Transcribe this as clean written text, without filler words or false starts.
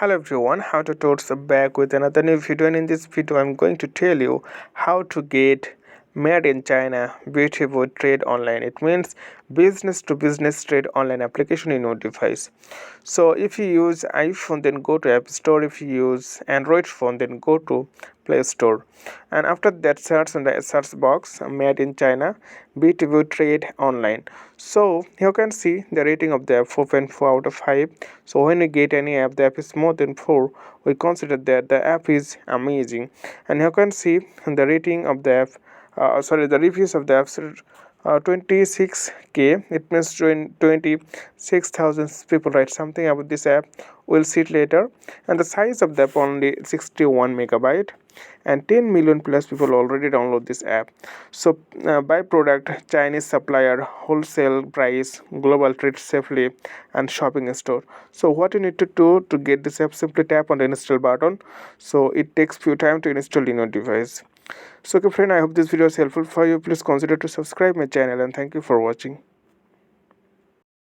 Hello everyone, how to towards back with another new video, and in this video I'm going to tell you how to get made in China B2B trade online. It means business to business trade online application in your device. So if you use iPhone, then go to App Store. If you use Android phone, then go to Play Store, and after that search in the search box made in China B2B trade online. So you can see the rating of the app 4.4 out of 5. So when you get any app, the app is more than 4, we consider that the app is amazing. And you can see the rating of the app, the reviews of the app, 26k. It means 26,000 people write something about this app. We'll see it later. And the size of the app only 61 megabyte, and 10 million plus people already download this app. So buy product, Chinese supplier, wholesale price, global trade safely, and shopping store. So what you need to do to get this app, simply tap on the install button. So it takes few time to install in your device. So okay friend, I hope this video is helpful for you. Please consider to subscribe my channel, and thank you for watching.